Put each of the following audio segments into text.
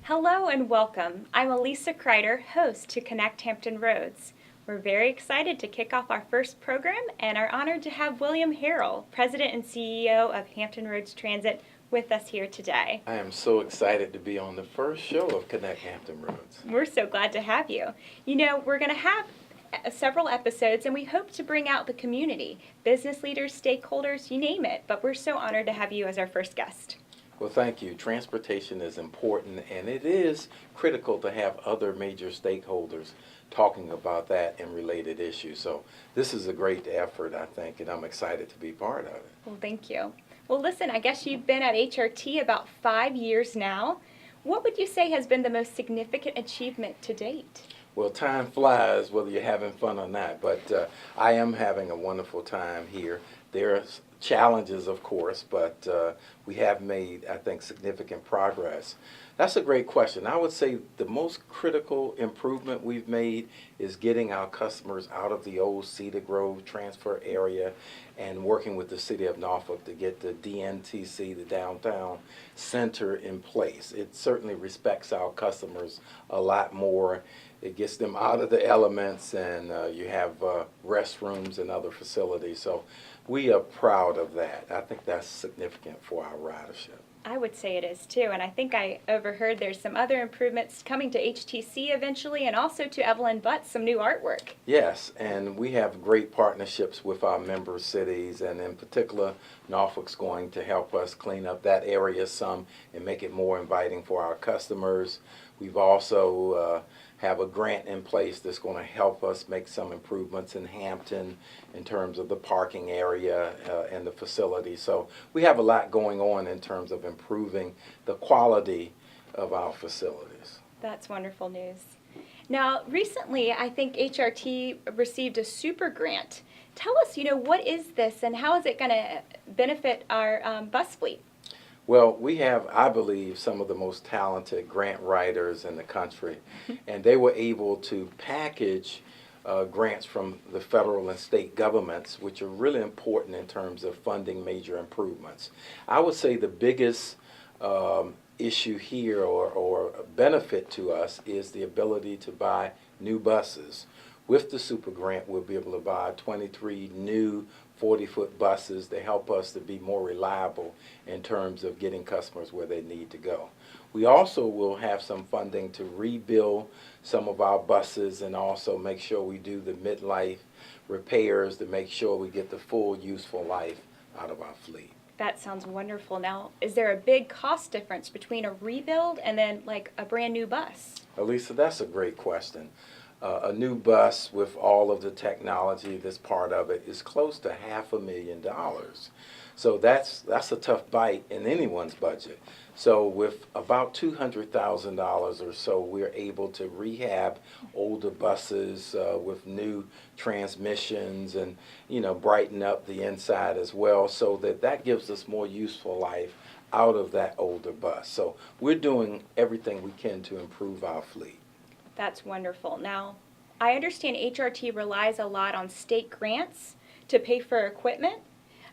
Hello and welcome. I'm Elisa Kreider, host to Connect Hampton Roads. We're very excited to kick off our first program and are honored to have William Harrell, President and CEO of Hampton Roads Transit, with us here today. I am so excited to be on the first show of Connect Hampton Roads. We're so glad to have you. We're going to have several episodes and we hope to bring out the community, business leaders, stakeholders, you name it, but we're so honored to have you as our first guest. Well, thank you. Transportation is important, and it is critical to have other major stakeholders talking about that and related issues. So this is a great effort, I think, and I'm excited to be part of it. Well, thank you. Well, listen, I guess you've been at HRT about 5 years now. What would you say has been the most significant achievement to date? Well, time flies whether you're having fun or not, but I am having a wonderful time here. There's challenges, of course, but we have made, I think, significant progress. That's a great question. I would say the most critical improvement we've made is getting our customers out of the old Cedar Grove transfer area and working with the City of Norfolk to get the DNTC, the downtown center, in place. It certainly respects our customers a lot more. It gets them out of the elements, and you have restrooms and other facilities. So we are proud of that. I think that's significant for our ridership. I would say it is too, and I think I overheard there's some other improvements coming to HTC eventually and also to Evelyn Butts, some new artwork. Yes, and we have great partnerships with our member cities, and in particular, Norfolk's going to help us clean up that area some and make it more inviting for our customers. We've also have a grant in place that's going to help us make some improvements in Hampton in terms of the parking area and the facility. So we have a lot going on in terms of improving the quality of our facilities. That's wonderful news. Now, recently, I think HRT received a super grant. Tell us, what is this and how is it going to benefit our bus fleet? Well, we have, I believe, some of the most talented grant writers in the country, and they were able to package grants from the federal and state governments, which are really important in terms of funding major improvements. I would say the biggest issue here or benefit to us is the ability to buy new buses. With the super grant, we'll be able to buy 23 new 40-foot buses to help us to be more reliable in terms of getting customers where they need to go. We also will have some funding to rebuild some of our buses and also make sure we do the midlife repairs to make sure we get the full useful life out of our fleet. That sounds wonderful. Now, is there a big cost difference between a rebuild and then like a brand new bus? Elisa, that's a great question. A new bus with all of the technology that's part of it is close to $500,000. So that's a tough bite in anyone's budget. So with about $200,000 or so, we're able to rehab older buses with new transmissions and brighten up the inside as well, so that gives us more useful life out of that older bus. So we're doing everything we can to improve our fleet. That's wonderful. Now, I understand HRT relies a lot on state grants to pay for equipment,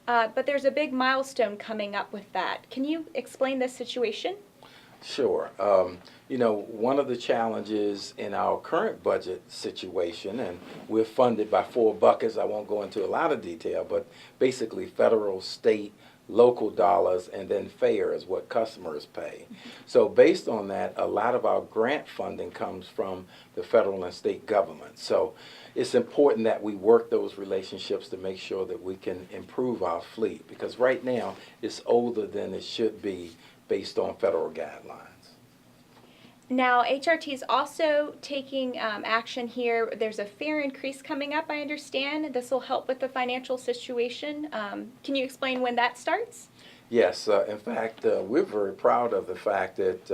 but there's a big milestone coming up with that. Can you explain this situation? Sure. One of the challenges in our current budget situation, and we're funded by 4 buckets, I won't go into a lot of detail, but basically federal, state, local dollars, and then fare is what customers pay. So based on that, a lot of our grant funding comes from the federal and state government. So it's important that we work those relationships to make sure that we can improve our fleet, because right now it's older than it should be based on federal guidelines. Now, HRT is also taking action here. There's a fare increase coming up, I understand. This will help with the financial situation. Can you explain when that starts? Yes. In fact, we're very proud of the fact that,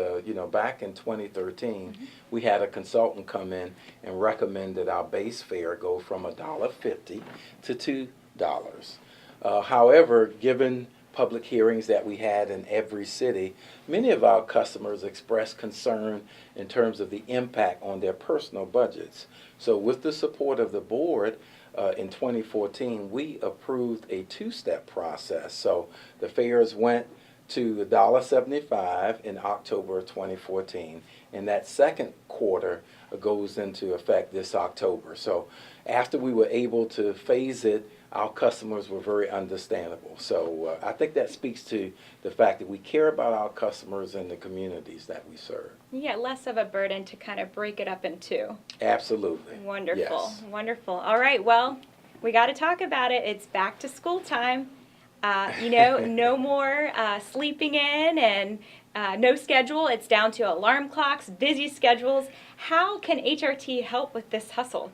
back in 2013, we had a consultant come in and recommend that our base fare go from $1.50 to $2. However, given public hearings that we had in every city, many of our customers expressed concern in terms of the impact on their personal budgets. So with the support of the board, in 2014, we approved a 2-step process. So the fares went to $1.75 in October of 2014, and that second quarter goes into effect this October. So after we were able to phase it, our customers were very understandable. So I think that speaks to the fact that we care about our customers and the communities that we serve. Yeah, less of a burden to kind of break it up in two. Absolutely. Wonderful, Yes. wonderful. All right, well, we got to talk about it. It's back to school time. No more sleeping in and no schedule. It's down to alarm clocks, busy schedules. How can HRT help with this hustle?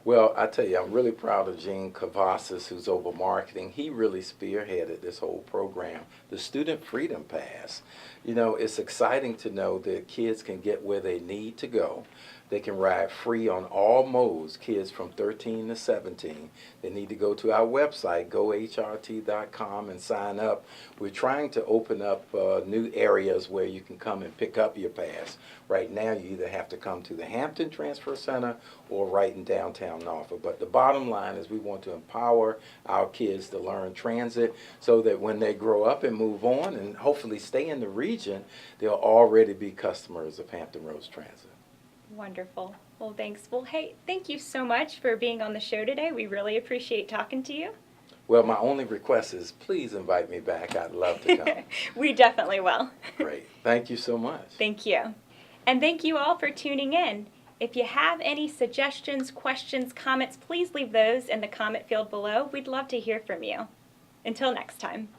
Well, I tell you, I'm really proud of Gene Cavazos, who's over marketing. He really spearheaded this whole program, the Student Freedom Pass. You know, it's exciting to know that kids can get where they need to go. They can ride free on all modes, kids from 13 to 17. They need to go to our website, gohrt.com, and sign up. We're trying to open up new areas where you can come and pick up your pass. Right now, you either have to come to the Hampton Transfer Center or right in downtown Norfolk. But the bottom line is we want to empower our kids to learn transit so that when they grow up and move on and hopefully stay in the region, they'll already be customers of Hampton Roads Transit. Wonderful. Well, thanks. Well, hey, thank you so much for being on the show today. We really appreciate talking to you. Well, my only request is please invite me back. I'd love to come. We definitely will. Great. Thank you so much. Thank you. And thank you all for tuning in. If you have any suggestions, questions, comments, please leave those in the comment field below. We'd love to hear from you. Until next time.